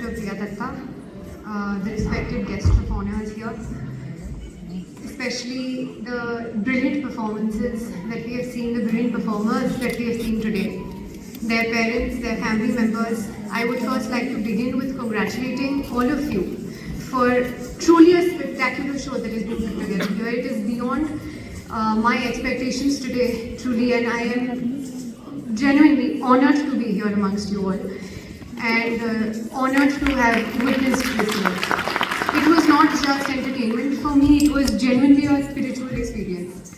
Dr. Priya Datta, the respected guest of honor is here, especially the brilliant performances that we have seen, the brilliant performers that we have seen today, their parents, their family members. I would first like to begin with congratulating all of you for truly a spectacular show that has been put together here. It is beyond my expectations today, truly, and I am genuinely honored to be here amongst you all and honored to have witnessed this work. It was not just entertainment for me, it was genuinely a spiritual experience.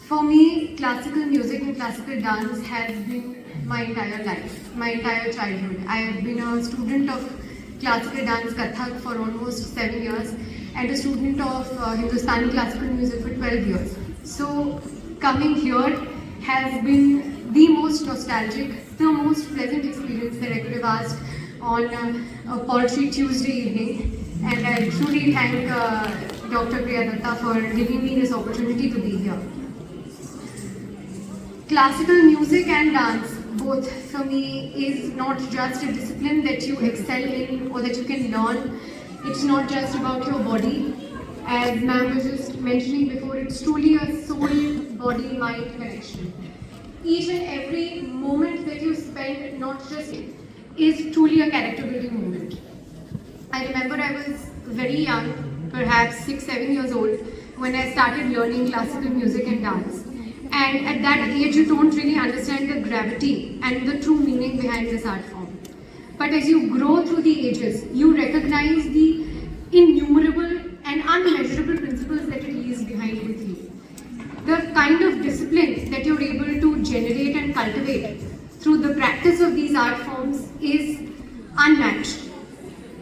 For me, classical music and classical dance has been my entire life, my entire childhood. I have been a student of classical dance Kathak for almost 7 years and a student of Hindustani classical music for 12 years. So coming here has been the most nostalgic, the most pleasant experience that I could have asked on a paltry Tuesday evening. And I truly thank Dr. Priya Datta for giving me this opportunity to be here. Classical music and dance, both for me, is not just a discipline that you excel in or that you can learn. It's not just about your body. As ma'am was just mentioning before, it's truly a soul-body-mind connection. Each and every moment that you spend, not just is truly a character-building moment. I remember I was very young, perhaps 6-7 years old, when I started learning classical music and dance. And at that age, you don't really understand the gravity and the true meaning behind this art form. But as you grow through the ages, you recognize the innumerable and unmeasurable principles that it leaves behind with you. The kind of discipline that you're able to generate and cultivate through the practice of these art forms is unmatched.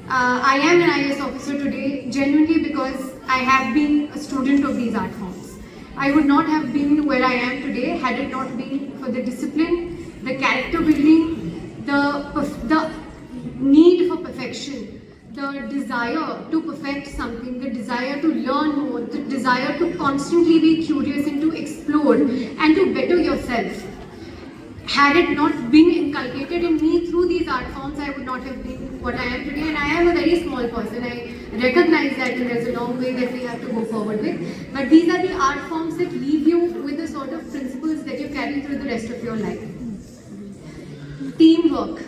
I am an IAS officer today genuinely because I have been a student of these art forms. I would not have been where I am today had it not been for the discipline, the character building, the need for perfection, the desire to perfect something, the desire to learn more, the desire to constantly be curious and to explore and to better yourself. Had it not been inculcated in me through these art forms, I would not have been what I am today. And I am a very small person. I recognize that, and there's a long way that we have to go forward with. But these are the art forms that leave you with the sort of principles that you carry through the rest of your life. Teamwork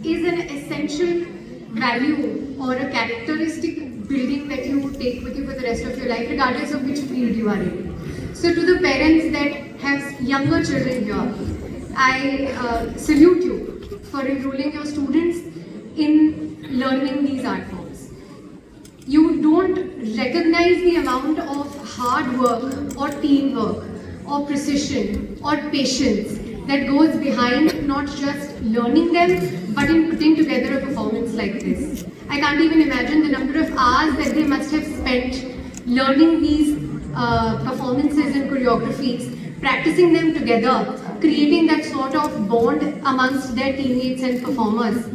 is an essential value or a characteristic building that you take with you for the rest of your life, regardless of which field you are in. So to the parents that have younger children here, I salute you for enrolling your students in learning these art forms. You don't recognize the amount of hard work or teamwork or precision or patience that goes behind not just learning them, but in putting together a performance like this. I can't even imagine the number of hours that they must have spent learning these performances and choreographies, practicing them together, creating that sort of bond amongst their teammates and performers,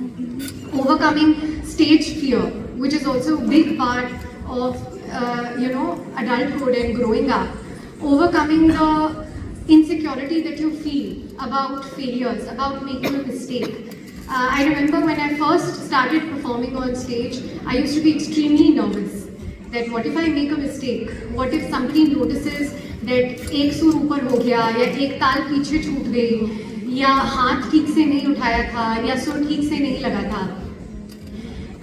overcoming stage fear, which is also a big part of adulthood and growing up, overcoming the insecurity that you feel about failures, about making a mistake. I remember when I first started performing on stage, I used to be extremely nervous that what if I make a mistake? What if somebody notices that एक सुर ऊपर हो गया या एक ताल पीछे छूट गई या हाथ ठीक से नहीं उठाया था या सुर ठीक से नहीं लगा था.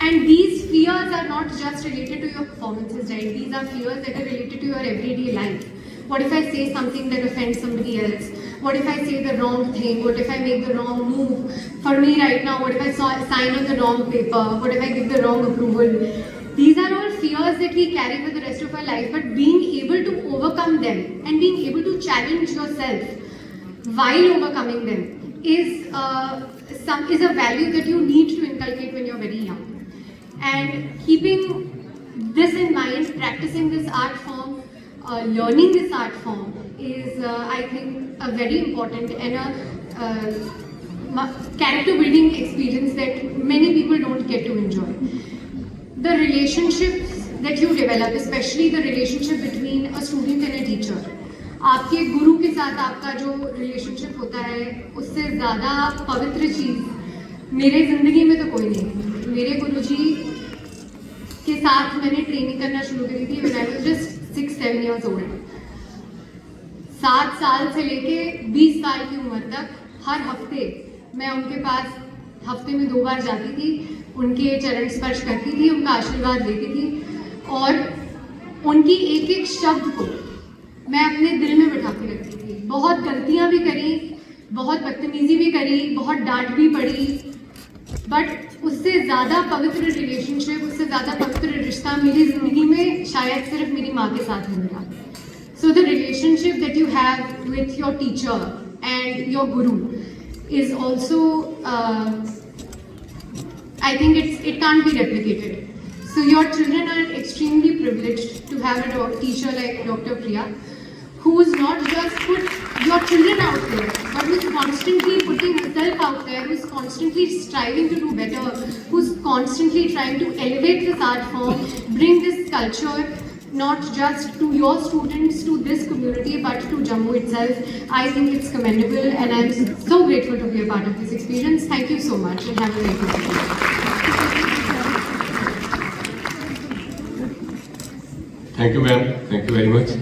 And these fears are not just related to your performances, right? These are fears that are related to your everyday life. What if I say something that offends somebody else? What if I say the wrong thing? What if I make the wrong move? For me right now, what if I sign on the wrong paper? What if I give the wrong approval? These are all fears that we carry for the rest of our life, but being able to overcome them and being able to challenge yourself while overcoming them is a value that you need to inculcate when you're very young. And keeping this in mind, practicing this art form, learning this art form is, I think, a very important and a character building experience that many people don't get to enjoy. The relationships that you develop, especially the relationship between a student and a teacher, आपके गुरु के साथ आपका जो relationship होता है, उससे ज़्यादा पवित्र चीज़ मेरे ज़िंदगी में तो कोई नहीं. मेरे गुरुजी के साथ मैंने ट्रेनिंग करना शुरू करी थी when I was just 6-7 years old. 7 साल से लेके 20 साल की उम्र तक हर हफ्ते मैं उनके पास हफ्ते में 2 बार जाती थी, उनके चरण स्पर्श करती थी, उनका आशीर्वाद लेती थी और उनकी एक एक शब्द को मैं अपने दिल में बिठा के रखती थी. बहुत गलतियां भी करी, बहुत बदतमीजी भी करी, बहुत डांट भी पड़ी, बट उससे ज़्यादा पवित्र रिलेशनशिप, उससे ज़्यादा पवित्र रिश्ता मेरी ज़िंदगी में शायद सिर्फ मेरी माँ के साथ है मेरा. So the relationship that you have with your teacher and your Guru is also I think it can't be replicated. So your children are extremely privileged to have a teacher like Dr. Priya, who's not just put your children out there, but who's constantly putting herself out there, who's constantly striving to do better, who's constantly trying to elevate this art form, bring this culture not just to your students, to this community, but to Jammu itself. I think it's commendable and I'm so grateful to be a part of this experience. Thank you so much and have a very good day. Thank you, ma'am. Thank you very much.